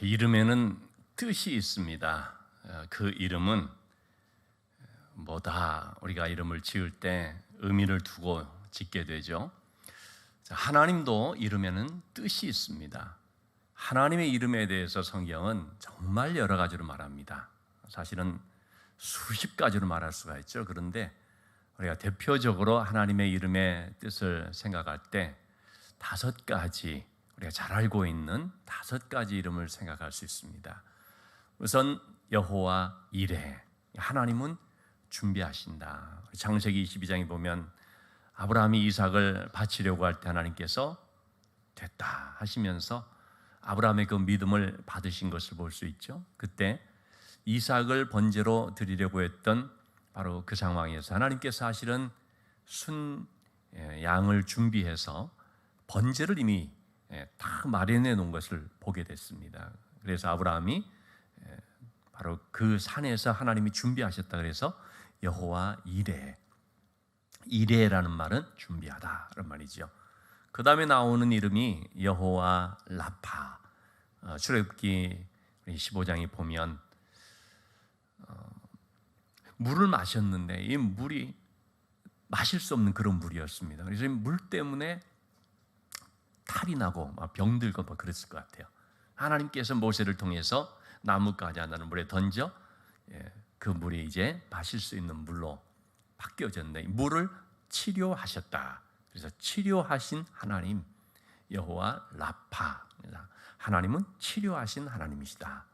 이름에는 뜻이 있습니다. 그 이름은 다 우리가 이름을 지을 때 의미를 두고 짓게 되죠. 하나님도 이름에는 뜻이 있습니다. 하나님의 이름에 대해서 성경은 정말 여러 가지로 말합니다. 사실은 수십 가지로 말할 수가 있죠. 그런데 우리가 대표적으로 하나님의 이름의 뜻을 생각할 때 5가지, 우리가 잘 알고 있는 5가지 이름을 생각할 수 있습니다. 우선 여호와 이레, 하나님은 준비하신다. 창세기 22장에 보면 아브라함이 이삭을 바치려고 할 때 하나님께서 됐다 하시면서 아브라함의 그 믿음을 받으신 것을 볼 수 있죠. 그때 이삭을 번제로 드리려고 했던 바로 그 상황에서 하나님께서 사실은 양을 준비해서 번제를 이미 다 마련해 놓은 것을 보게 됐습니다. 그래서 아브라함이 바로 그 산에서 하나님이 준비하셨다 그래서 여호와 이레, 이레라는 말은 준비하다라는 말이죠. 그 다음에 나오는 이름이 여호와 라파. 출애굽기 15장에 보면 물을 마셨는데 이 물이 마실 수 없는 그런 물이었습니다. 그래서 이 물 때문에 탈이 나고 병들고 그랬을 것 같아요. 하나님께서 모세를 통해서 나뭇가지 하나를 물에 던져 그 물이 이제 마실 수 있는 물로 바뀌어졌는데 물을 치료하셨다. 그래서 치료하신 하나님 여호와 라파, 하나님은 치료하신 하나님이시다.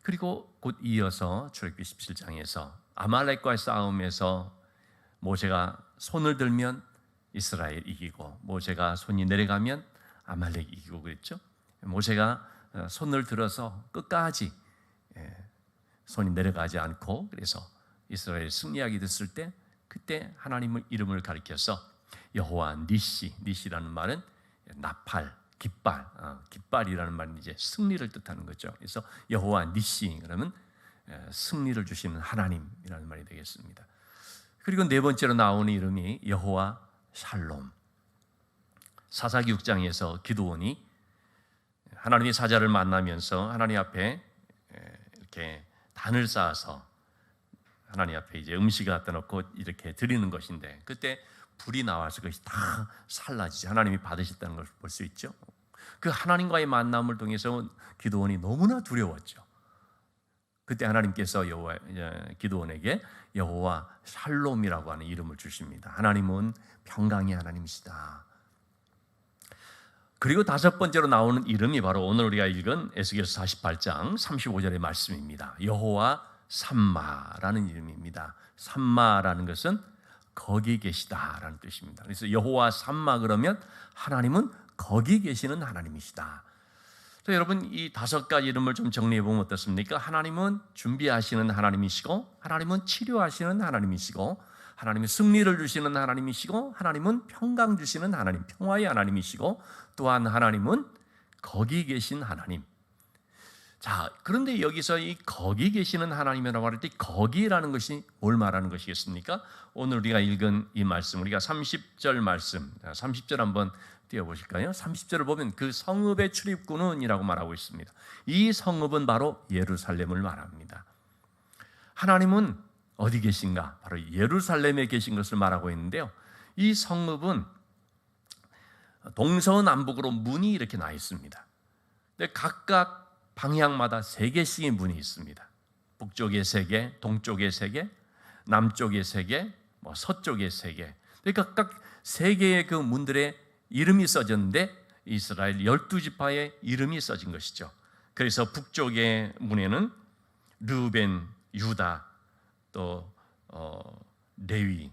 그리고 곧 이어서 출애굽기 17장에서 아말렉과의 싸움에서 모세가 손을 들면 이스라엘 이기고 모세가 손이 내려가면 아말렉 이기고 그랬죠. 모세가 손을 들어서 끝까지 손이 내려가지 않고 그래서 이스라엘 승리하게 됐을 때 그때 하나님의 이름을 가리켜서 여호와 니시라는 말은 나팔, 깃발, 깃발이라는 말은 이제 승리를 뜻하는 거죠. 그래서 여호와 니시 그러면 승리를 주시는 하나님이라는 말이 되겠습니다. 그리고 네 번째로 나오는 이름이 여호와 샬롬. 사사기 6장에서 기드온이 하나님의 사자를 만나면서 하나님 앞에 이렇게 단을 쌓아서 하나님 앞에 이제 음식을 갖다 놓고 이렇게 드리는 것인데 그때 불이 나와서 그것이 다 살라지죠. 하나님이 받으셨다는 걸 볼 수 있죠. 그 하나님과의 만남을 통해서 기드온이 너무나 두려웠죠. 그때 하나님께서 기드온에게 여호와 샬롬이라고 하는 이름을 주십니다. 하나님은 평강의 하나님이시다. 그리고 5번째로 나오는 이름이 바로 오늘 우리가 읽은 에스겔서 48장 35절의 말씀입니다. 여호와 삼마라는 이름입니다. 삼마라는 것은 거기 계시다라는 뜻입니다. 그래서 여호와 삼마 그러면 하나님은 거기 계시는 하나님이시다. 여러분 이 5가지 이름을 좀 정리해 보면 어떻습니까? 하나님은 준비하시는 하나님이시고 하나님은 치료하시는 하나님이시고 하나님은 승리를 주시는 하나님이시고 하나님은 평강 주시는 하나님, 평화의 하나님이시고 또한 하나님은 거기 계신 하나님. 자, 그런데 여기서 이 거기 계시는 하나님이라고 할 때 거기라는 것이 뭘 말하는 것이겠습니까? 오늘 우리가 읽은 이 말씀, 우리가 30절 말씀, 30절 한번 띄워보실까요? 30절을 보면 그 성읍의 출입구는 이라고 말하고 있습니다. 이 성읍은 바로 예루살렘을 말합니다. 하나님은 어디 계신가? 바로 예루살렘에 계신 것을 말하고 있는데요. 이 성읍은 동서남북으로 문이 이렇게 나 있습니다. 근데 각각 방향마다 3개씩의 문이 있습니다. 북쪽에 3개, 동쪽에 3개, 남쪽에 3개, 서쪽에 3개. 그러니까 각각 3개의 그 문들의 이름이 써졌는데 이스라엘 12지파의 이름이 써진 것이죠. 그래서 북쪽의 문에는 르우벤, 유다, 또 레위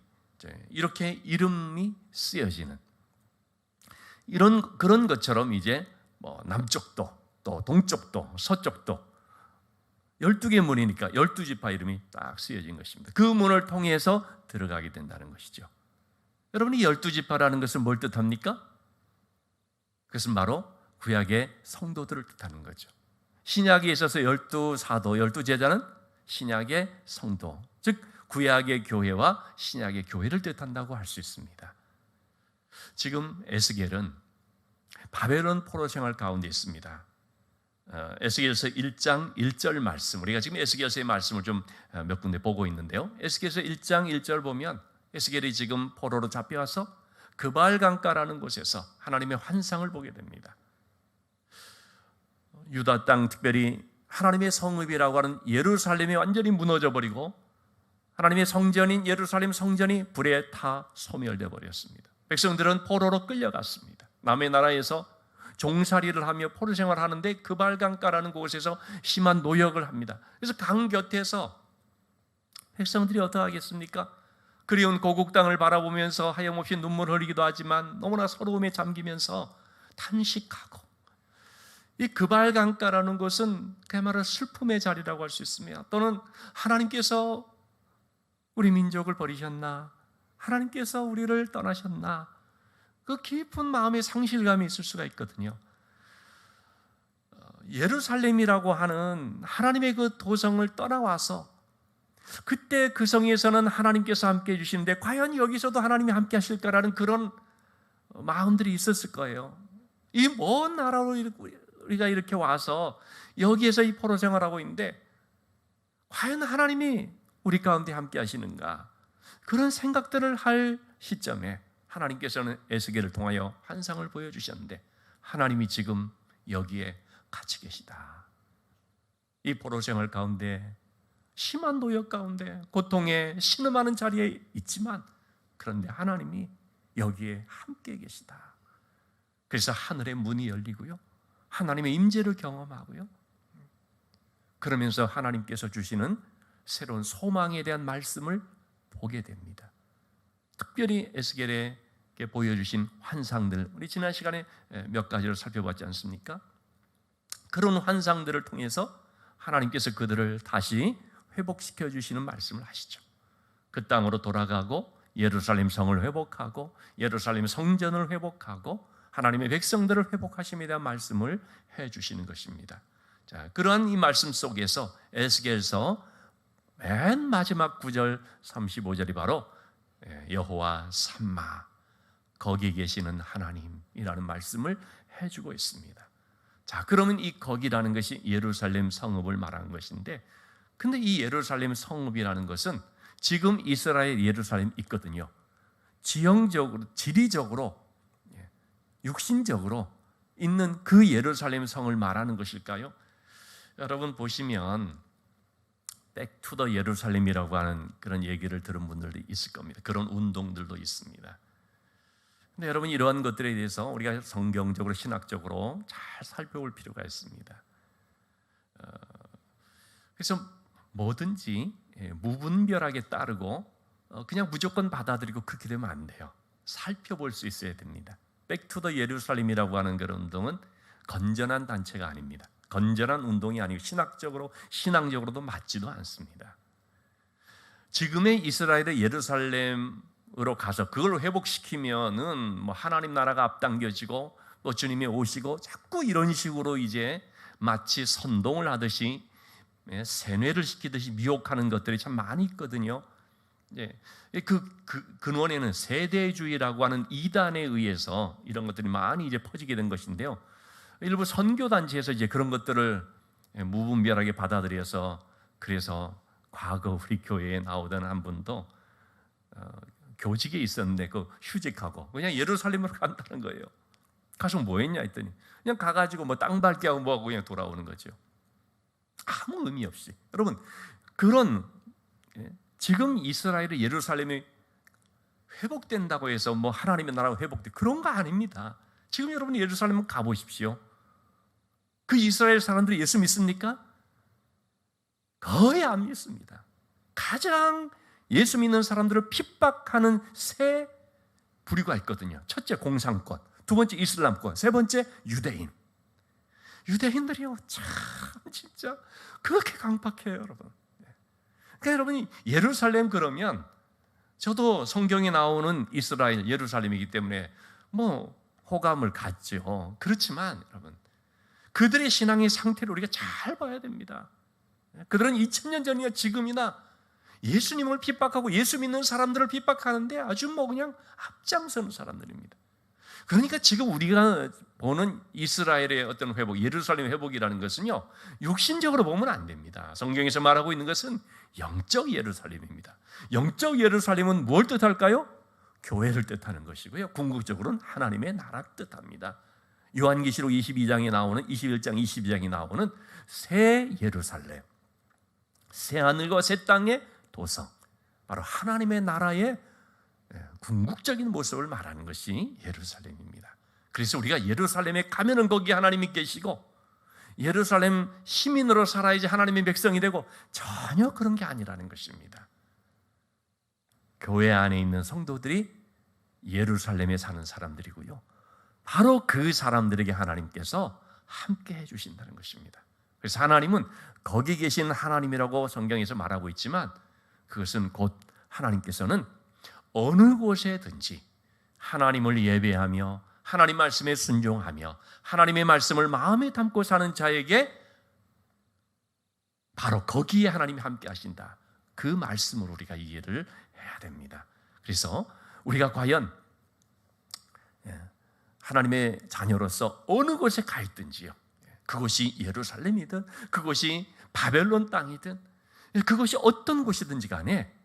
이렇게 이름이 쓰여지는 그런 것처럼 이제 남쪽도 또 동쪽도 서쪽도 12개 문이니까 12지파 이름이 딱 쓰여진 것입니다. 그 문을 통해서 들어가게 된다는 것이죠. 여러분 이 12지파라는 것은 뭘 뜻합니까? 그것은 바로 구약의 성도들을 뜻하는 거죠. 신약에 있어서 12사도, 12제자는 신약의 성도, 즉 구약의 교회와 신약의 교회를 뜻한다고 할 수 있습니다. 지금 에스겔은 바벨론 포로 생활 가운데 있습니다. 에스겔서 1장 1절 말씀, 우리가 지금 에스겔서의 말씀을 좀 몇 군데 보고 있는데요. 에스겔서 1장 1절 보면 에스겔이 지금 포로로 잡혀와서 그발 강가라는 곳에서 하나님의 환상을 보게 됩니다. 유다 땅, 특별히 하나님의 성읍이라고 하는 예루살렘이 완전히 무너져 버리고 하나님의 성전인 예루살렘 성전이 불에 타 소멸되어 버렸습니다. 백성들은 포로로 끌려갔습니다. 남의 나라에서 종살이를 하며 포로 생활을 하는데 그발 강가라는 곳에서 심한 노역을 합니다. 그래서 강 곁에서 백성들이 어떻게 하겠습니까? 그리운 고국 땅을 바라보면서 하염없이 눈물 흘리기도 하지만 너무나 서러움에 잠기면서 탄식하고, 이 그발 강가라는 곳은 그야말로 슬픔의 자리라고 할 수 있으며, 또는 하나님께서 우리 민족을 버리셨나, 하나님께서 우리를 떠나셨나, 그 깊은 마음의 상실감이 있을 수가 있거든요. 예루살렘이라고 하는 하나님의 그 도성을 떠나와서 그때 그 성에서는 하나님께서 함께 해주시는데 과연 여기서도 하나님이 함께 하실까라는 그런 마음들이 있었을 거예요. 이 먼 나라로 우리가 이렇게 와서 여기에서 이 포로 생활하고 있는데 과연 하나님이 우리 가운데 함께 하시는가, 그런 생각들을 할 시점에 하나님께서는 에스겔을 통하여 환상을 보여주셨는데 하나님이 지금 여기에 같이 계시다. 이 포로 생활 가운데, 심한 노역 가운데, 고통에 신음하는 자리에 있지만 그런데 하나님이 여기에 함께 계시다. 그래서 하늘의 문이 열리고요, 하나님의 임재를 경험하고요, 그러면서 하나님께서 주시는 새로운 소망에 대한 말씀을 보게 됩니다. 특별히 에스겔에게 보여주신 환상들, 우리 지난 시간에 몇 가지를 살펴봤지 않습니까? 그런 환상들을 통해서 하나님께서 그들을 다시 회복시켜 주시는 말씀을 하시죠. 그 땅으로 돌아가고 예루살렘 성을 회복하고 예루살렘 성전을 회복하고 하나님의 백성들을 회복하심에 대한 말씀을 해주시는 것입니다. 자, 그러한 이 말씀 속에서 에스겔서 맨 마지막 9절 35절이 바로 여호와 삼마, 거기 계시는 하나님이라는 말씀을 해주고 있습니다. 자, 그러면 이 거기라는 것이 예루살렘 성읍을 말하는 것인데, 근데 이 예루살렘 성읍이라는 것은 지금 이스라엘 예루살렘 있거든요. 지형적으로, 지리적으로, 육신적으로 있는 그 예루살렘 성을 말하는 것일까요? 여러분 보시면 Back to the 예루살렘이라고 하는 그런 얘기를 들은 분들도 있을 겁니다. 그런 운동들도 있습니다. 근데 여러분, 이러한 것들에 대해서 우리가 성경적으로, 신학적으로 잘 살펴볼 필요가 있습니다. 그래서 뭐든지 무분별하게 따르고 그냥 무조건 받아들이고 그렇게 되면 안 돼요. 살펴볼 수 있어야 됩니다. Back to the 예루살렘이라고 하는 그런 운동은 건전한 단체가 아닙니다. 건전한 운동이 아니고 신학적으로, 신앙적으로도 맞지도 않습니다. 지금의 이스라엘의 예루살렘으로 가서 그걸 회복시키면은 뭐 하나님 나라가 앞당겨지고 또 주님이 오시고, 자꾸 이런 식으로 이제 마치 선동을 하듯이 세뇌를 시키듯이 미혹하는 것들이 참 많이 있거든요. 그 근원에는 세대주의라고 하는 이단에 의해서 이런 것들이 많이 이제 퍼지게 된 것인데요. 일부 선교단체에서 이제 그런 것들을 무분별하게 받아들여서, 그래서 과거 우리 교회에 나오던 한 분도 교직에 있었는데 그 휴직하고 그냥 예루살렘으로 간다는 거예요. 가서 뭐 했냐 했더니 그냥 가가지고 뭐 땅 밟기 하고 뭐하고 그냥 돌아오는 거죠. 아무 의미 없이. 여러분, 그런 지금 이스라엘의 예루살렘이 회복된다고 해서 뭐 하나님의 나라가 회복돼, 그런 거 아닙니다. 지금 여러분 예루살렘 가보십시오. 그 이스라엘 사람들이 예수 믿습니까? 거의 안 믿습니다. 가장 예수 믿는 사람들을 핍박하는 세 부류가 있거든요. 첫째 공산권, 두 번째 이슬람권, 세 번째 유대인. 유대인들이요, 참 진짜 그렇게 강팍해요, 여러분. 그러니까 여러분이 예루살렘 그러면, 저도 성경에 나오는 이스라엘 예루살렘이기 때문에 뭐 호감을 갖죠. 그렇지만 여러분, 그들의 신앙의 상태를 우리가 잘 봐야 됩니다. 그들은 2000년 전이나 지금이나 예수님을 핍박하고 예수 믿는 사람들을 핍박하는데 아주 뭐 그냥 앞장서는 사람들입니다. 그러니까 지금 우리가 보는 이스라엘의 어떤 회복, 예루살렘 회복이라는 것은요, 육신적으로 보면 안 됩니다. 성경에서 말하고 있는 것은 영적 예루살렘입니다. 영적 예루살렘은 뭘 뜻할까요? 교회를 뜻하는 것이고요, 궁극적으로는 하나님의 나라를 뜻합니다. 요한계시록 22장에 나오는 21장 22장에 나오는 새 예루살렘, 새 하늘과 새 땅의 도성, 바로 하나님의 나라의 궁극적인 모습을 말하는 것이 예루살렘입니다. 그래서 우리가 예루살렘에 가면은 거기 하나님이 계시고 예루살렘 시민으로 살아야지 하나님의 백성이 되고, 전혀 그런 게 아니라는 것입니다. 교회 안에 있는 성도들이 예루살렘에 사는 사람들이고요, 바로 그 사람들에게 하나님께서 함께 해주신다는 것입니다. 그래서 하나님은 거기 계신 하나님이라고 성경에서 말하고 있지만, 그것은 곧 하나님께서는 어느 곳에든지 하나님을 예배하며 하나님 말씀에 순종하며 하나님의 말씀을 마음에 담고 사는 자에게 바로 거기에 하나님이 함께 하신다, 그 말씀으로 우리가 이해를 해야 됩니다. 그래서 우리가 과연 하나님의 자녀로서 어느 곳에 가 있든지요, 그곳이 예루살렘이든 그곳이 바벨론 땅이든 그것이 어떤 곳이든지 간에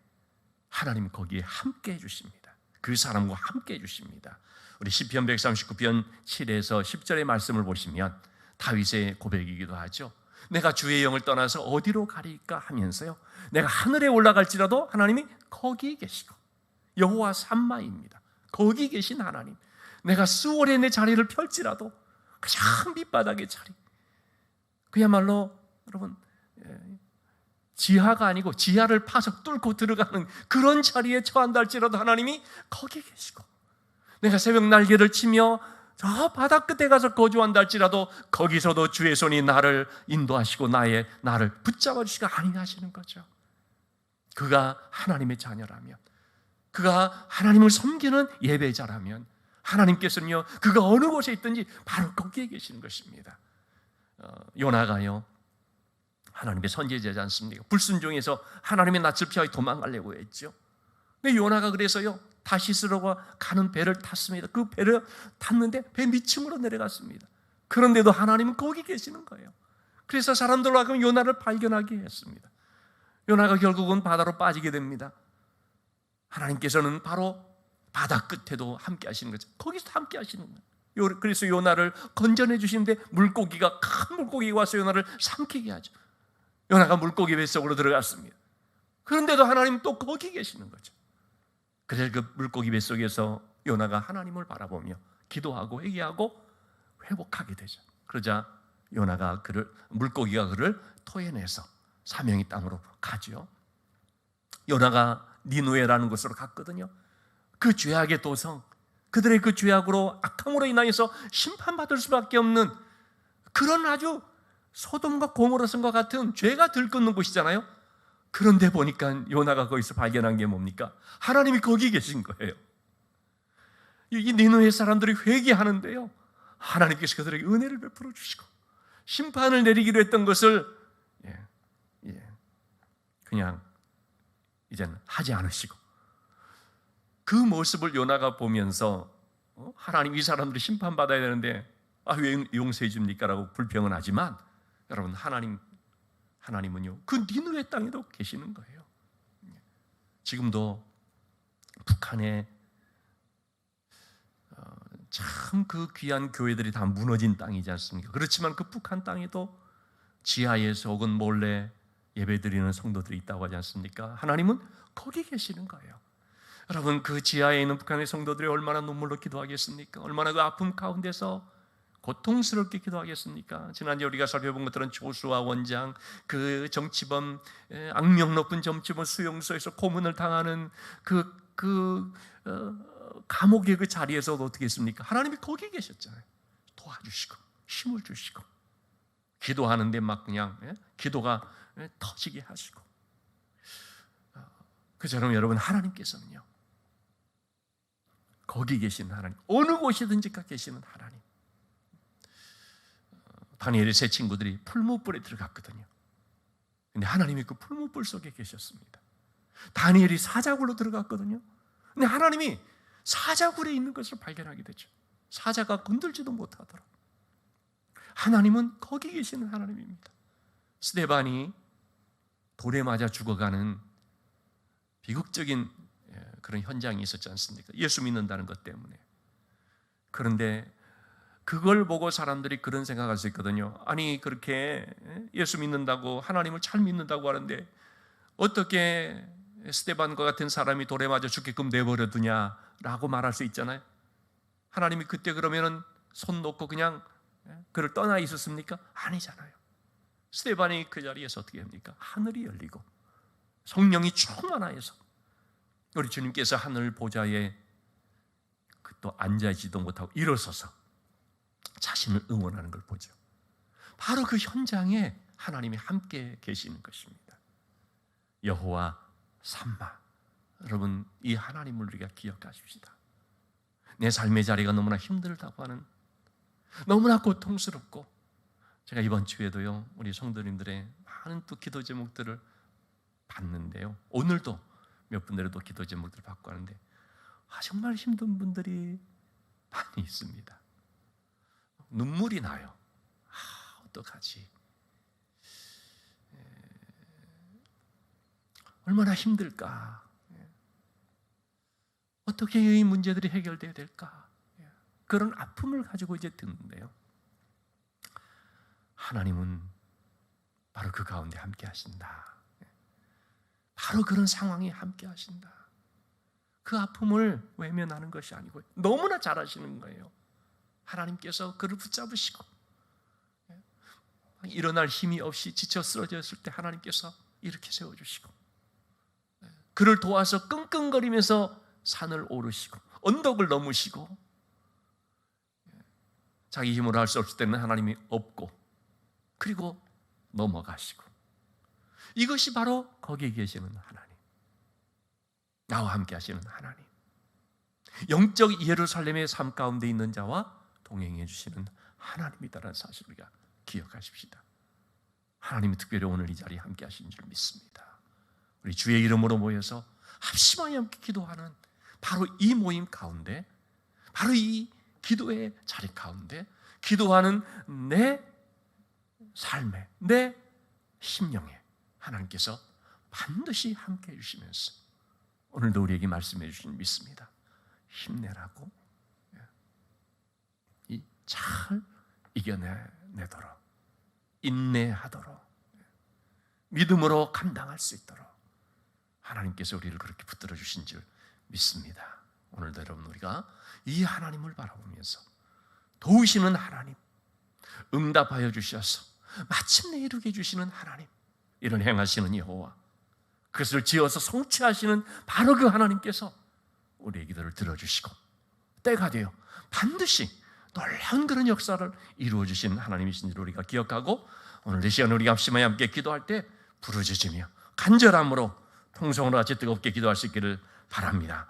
하나님은 거기에 함께 해주십니다. 그 사람과 함께 해주십니다. 우리 시편 139편 7에서 10절의 말씀을 보시면 다윗의 고백이기도 하죠. 내가 주의 영을 떠나서 어디로 가리까 하면서요, 내가 하늘에 올라갈지라도 하나님이 거기 계시고, 여호와 삼마입니다. 거기 계신 하나님. 내가 수월에 내 자리를 펼지라도 가장 밑바닥의 자리, 그야말로 여러분 지하가 아니고 지하를 파서 뚫고 들어가는 그런 자리에 처한다 할지라도 하나님이 거기 계시고, 내가 새벽 날개를 치며 저 바다 끝에 가서 거주한다 할지라도 거기서도 주의 손이 나를 인도하시고 나를 붙잡아 주시고 안위하시는 거죠. 그가 하나님의 자녀라면, 그가 하나님을 섬기는 예배자라면 하나님께서는요, 그가 어느 곳에 있든지 바로 거기에 계시는 것입니다. 요나가요, 하나님의 선지자지 않습니까? 불순종해서 하나님의 낯을 피하여 도망가려고 했죠. 근데 요나가 그래서요, 다시스로 가는 배를 탔습니다. 그 배를 탔는데 배 밑층으로 내려갔습니다. 그런데도 하나님은 거기 계시는 거예요. 그래서 사람들로 하여금 요나를 발견하게 했습니다. 요나가 결국은 바다로 빠지게 됩니다. 하나님께서는 바로 바다 끝에도 함께 하시는 거죠. 거기서 함께 하시는 거예요. 그래서 요나를 건져내 주시는데 물고기가, 큰 물고기가 와서 요나를 삼키게 하죠. 요나가 물고기 뱃속으로 들어갔습니다. 그런데도 하나님 또 거기 계시는 거죠. 그래서 그 물고기 뱃속에서 요나가 하나님을 바라보며 기도하고 회개하고 회복하게 되죠. 그러자 요나가 물고기가 그를 토해내서 사명의 땅으로 가죠. 요나가 니누에라는 곳으로 갔거든요. 그 죄악의 도성, 그들의 그 죄악으로, 악함으로 인하여서 심판받을 수밖에 없는 그런 아주 소돔과 고모라성과 같은 죄가 들끓는 곳이잖아요. 그런데 보니까 요나가 거기서 발견한 게 뭡니까? 하나님이 거기 계신 거예요. 이 니느웨 사람들이 회개하는데요, 하나님께서 그들에게 은혜를 베풀어 주시고 심판을 내리기로 했던 것을 그냥 이제는 하지 않으시고, 그 모습을 요나가 보면서 하나님, 이 사람들이 심판받아야 되는데 왜 용서해 줍니까? 라고 불평은 하지만, 여러분, 하나님은요, 그 니느웨 땅에도 계시는 거예요. 지금도 북한에 참 그 귀한 교회들이 다 무너진 땅이지 않습니까? 그렇지만 그 북한 땅에도 지하에서 혹은 몰래 예배드리는 성도들이 있다고 하지 않습니까? 하나님은 거기 계시는 거예요. 여러분, 그 지하에 있는 북한의 성도들이 얼마나 눈물로 기도하겠습니까? 얼마나 그 아픔 가운데서 고통스럽게 기도하겠습니까? 지난주에 우리가 살펴본 것들은 조수아 원장, 그 정치범, 악명 높은 정치범 수용소에서 고문을 당하는 감옥의 그 자리에서도 어떻게 했습니까? 하나님이 거기 계셨잖아요. 도와주시고 힘을 주시고 기도하는데 막 그냥 기도가 터지게 하시고. 그처럼 여러분, 하나님께서는요, 거기 계신 하나님, 어느 곳이든지 계시는 하나님. 다니엘의 세 친구들이 풀무불에 들어갔거든요. 근데 하나님이 그 풀무불 속에 계셨습니다. 다니엘이 사자굴로 들어갔거든요. 근데 하나님이 사자굴에 있는 것을 발견하게 되죠. 사자가 건들지도 못하더라. 하나님은 거기 계시는 하나님입니다. 스데반이 돌에 맞아 죽어가는 비극적인 그런 현장이 있었지 않습니까? 예수 믿는다는 것 때문에. 그런데 그걸 보고 사람들이 그런 생각할 수 있거든요. 아니, 그렇게 예수 믿는다고, 하나님을 잘 믿는다고 하는데 어떻게 스데반과 같은 사람이 돌에 맞아 죽게끔 내버려 두냐라고 말할 수 있잖아요. 하나님이 그때 그러면은 손 놓고 그냥 그를 떠나 있었습니까? 아니잖아요. 스데반이 그 자리에서 어떻게 합니까? 하늘이 열리고 성령이 충만하여서 우리 주님께서 하늘 보좌에 또 앉아있지도 못하고 일어서서 자신을 응원하는 걸 보죠. 바로 그 현장에 하나님이 함께 계시는 것입니다. 여호와 삼마. 여러분, 이 하나님을 우리가 기억하십시다. 내 삶의 자리가 너무나 힘들다고 하는, 너무나 고통스럽고, 제가 이번 주에도요 우리 성도님들의 많은 또 기도 제목들을 봤는데요, 오늘도 몇 분들의 또 기도 제목들을 받고 하는데 정말 힘든 분들이 많이 있습니다. 눈물이 나요. 어떡하지? 얼마나 힘들까? 어떻게 이 문제들이 해결돼야 될까? 그런 아픔을 가지고 이제 듣는데요, 하나님은 바로 그 가운데 함께 하신다. 바로 그런 상황에 함께 하신다. 그 아픔을 외면하는 것이 아니고 너무나 잘 아시는 거예요. 하나님께서 그를 붙잡으시고, 일어날 힘이 없이 지쳐 쓰러졌을 때 하나님께서 이렇게 세워주시고, 그를 도와서 끙끙거리면서 산을 오르시고 언덕을 넘으시고, 자기 힘으로 할 수 없을 때는 하나님이 없고, 그리고 넘어가시고, 이것이 바로 거기에 계시는 하나님, 나와 함께 하시는 하나님, 영적 예루살렘의 삶 가운데 있는 자와 동행해 주시는 하나님이다라는 사실을 우리가 기억하십시다. 하나님이 특별히 오늘 이 자리에 함께 하신 줄 믿습니다. 우리 주의 이름으로 모여서 합심하여 함께 기도하는 바로 이 모임 가운데, 바로 이 기도의 자리 가운데 기도하는 내 삶에, 내 심령에 하나님께서 반드시 함께 해주시면서 오늘도 우리에게 말씀해 주신 믿습니다. 힘내라고, 잘 이겨내도록, 인내하도록, 믿음으로 감당할 수 있도록 하나님께서 우리를 그렇게 붙들어 주신 줄 믿습니다. 오늘도 여러분, 우리가 이 하나님을 바라보면서 도우시는 하나님, 응답하여 주셔서 마침내 이루게 해주시는 하나님, 이런 행하시는 여호와, 그것을 지어서 성취하시는 바로 그 하나님께서 우리의 기도를 들어주시고 때가 되어 반드시 놀라운 그런 역사를 이루어주시는 하나님이신 줄 우리가 기억하고, 오늘 이 시간 우리가 합심하여 함께 기도할 때 부르짖으며 간절함으로 통성으로 같이 뜨겁게 기도할 수 있기를 바랍니다.